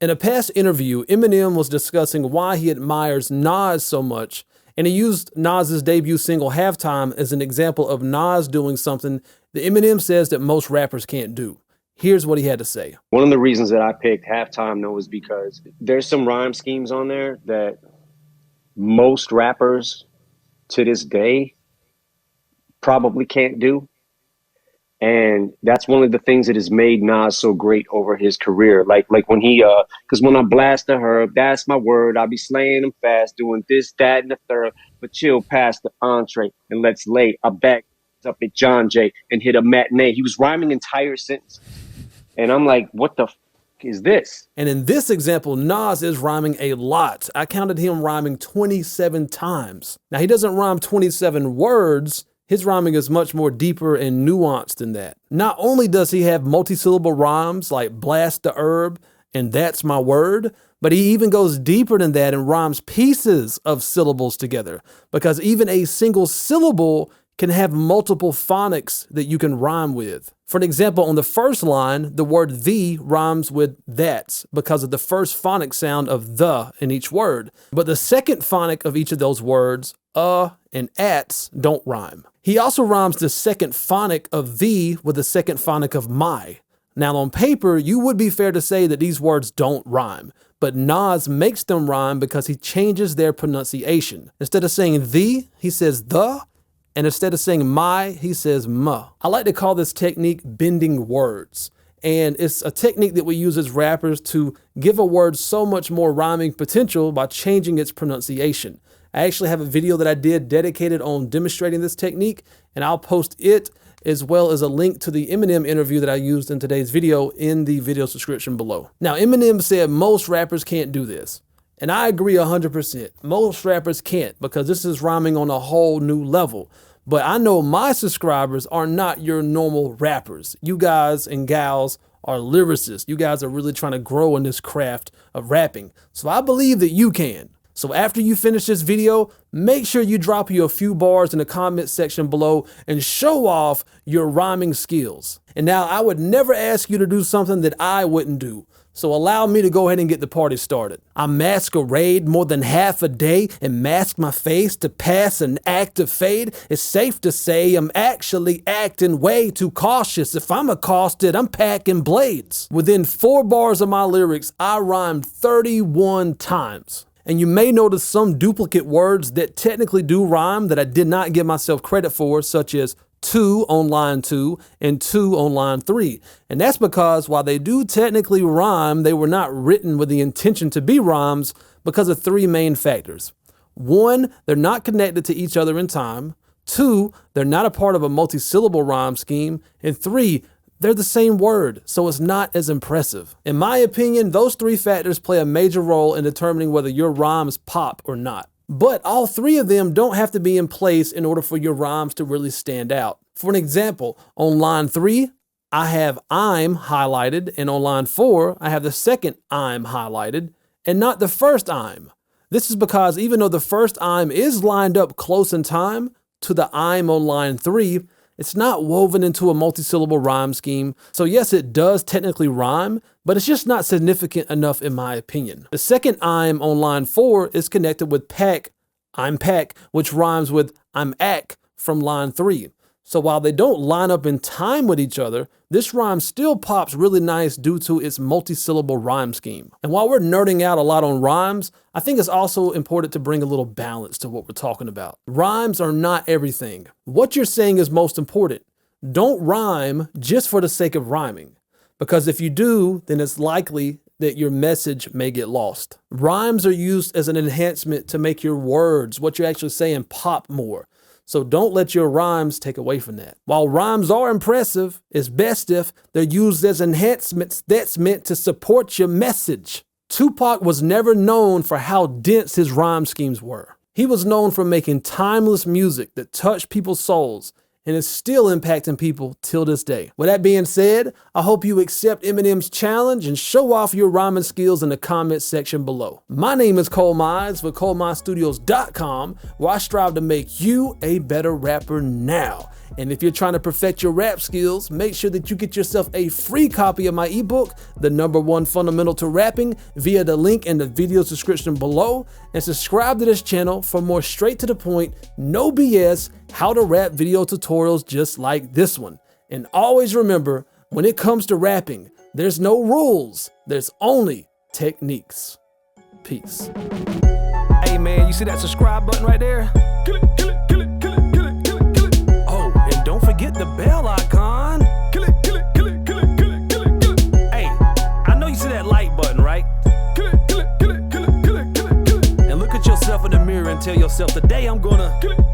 In a past interview, Eminem was discussing why he admires Nas so much, and he used Nas's debut single Halftime as an example of Nas doing something that Eminem says that most rappers can't do. Here's what he had to say. One of the reasons that I picked Halftime, though, is because there's some rhyme schemes on there that most rappers to this day probably can't do. And that's one of the things that has made Nas so great over his career. Like when he, because when I blast the herb, that's my word. I'll be slaying them fast, doing this, that, and the third. But chill past the entree and let's lay. I back up at John Jay and hit a matinee. He was rhyming entire sentences. And I'm like, what the is this? And in this example, Nas is rhyming a lot. I counted him rhyming 27 times. Now, he doesn't rhyme 27 words. His rhyming is much more deeper and nuanced than that. Not only does he have multi-syllable rhymes like blast the herb and that's my word, but he even goes deeper than that and rhymes pieces of syllables together, because even a single syllable can have multiple phonics that you can rhyme with. For an example, on the first line, the word the rhymes with that's because of the first phonic sound of the in each word. But the second phonic of each of those words, and ats, don't rhyme. He also rhymes the second phonic of the with the second phonic of my. Now on paper, you would be fair to say that these words don't rhyme, but Nas makes them rhyme because he changes their pronunciation. Instead of saying the, he says the, and instead of saying my, he says ma. I like to call this technique bending words. And it's a technique that we use as rappers to give a word so much more rhyming potential by changing its pronunciation. I actually have a video that I did dedicated on demonstrating this technique, and I'll post it as well as a link to the Eminem interview that I used in today's video in the video description below. Now, Eminem said most rappers can't do this. And I agree 100%. Most rappers can't, because this is rhyming on a whole new level. But I know my subscribers are not your normal rappers. You guys and gals are lyricists. You guys are really trying to grow in this craft of rapping. So I believe that you can. So after you finish this video, make sure you drop you a few bars in the comment section below and show off your rhyming skills. And now I would never ask you to do something that I wouldn't do. So allow me to go ahead and get the party started. I masquerade more than half a day and mask my face to pass an act of fade. It's safe to say I'm actually acting way too cautious. If I'm accosted, I'm packing blades. Within 4 bars of my lyrics, I rhymed 31 times. And you may notice some duplicate words that technically do rhyme that I did not give myself credit for, such as 2 on line 2 and 2 on line 3. And that's because while they do technically rhyme, they were not written with the intention to be rhymes because of 3 main factors. 1, they're not connected to each other in time. 2, they're not a part of a multi-syllable rhyme scheme. And 3, they're the same word, so it's not as impressive. In my opinion, those 3 factors play a major role in determining whether your rhymes pop or not. But all 3 of them don't have to be in place in order for your rhymes to really stand out. For an example, on line 3, I have I'm highlighted, and on line 4, I have the second I'm highlighted, and not the first I'm. This is because even though the first I'm is lined up close in time to the I'm on line 3, it's not woven into a multi-syllable rhyme scheme. So yes, it does technically rhyme, but it's just not significant enough in my opinion. The second I'm on line 4 is connected with pack, I'm pack, which rhymes with I'm ack from line 3. So while they don't line up in time with each other, this rhyme still pops really nice due to its multi-syllable rhyme scheme. And while we're nerding out a lot on rhymes, I think it's also important to bring a little balance to what we're talking about. Rhymes are not everything. What you're saying is most important. Don't rhyme just for the sake of rhyming, because if you do, then it's likely that your message may get lost. Rhymes are used as an enhancement to make your words, what you're actually saying, pop more. So don't let your rhymes take away from that. While rhymes are impressive, it's best if they're used as enhancements that's meant to support your message. Tupac was never known for how dense his rhyme schemes were. He was known for making timeless music that touched people's souls and is still impacting people till this day. With that being said, I hope you accept Eminem's challenge and show off your rhyming skills in the comment section below. My name is ColeMize with ColeMizeStudios.com, where I strive to make you a better rapper now. And if you're trying to perfect your rap skills, make sure that you get yourself a free copy of my ebook, The #1 Fundamental to Rapping, via the link in the video description below, and subscribe to this channel for more straight to the point, no BS, how to rap video tutorials just like this one. And always remember, when it comes to rapping, there's no rules, there's only techniques. Peace. Hey man, you see that subscribe button right there? Kill it, kill it, kill it, kill it, kill it, kill it, kill it. Oh, and don't forget the bell icon. Kill it, kill it, kill it, kill it, kill it, kill it, kill it. Hey, I know you see that like button, right? Kill it, kill it, kill it, kill it, kill it, kill it, kill it. And look at yourself in the mirror and tell yourself, today I'm gonna kill it.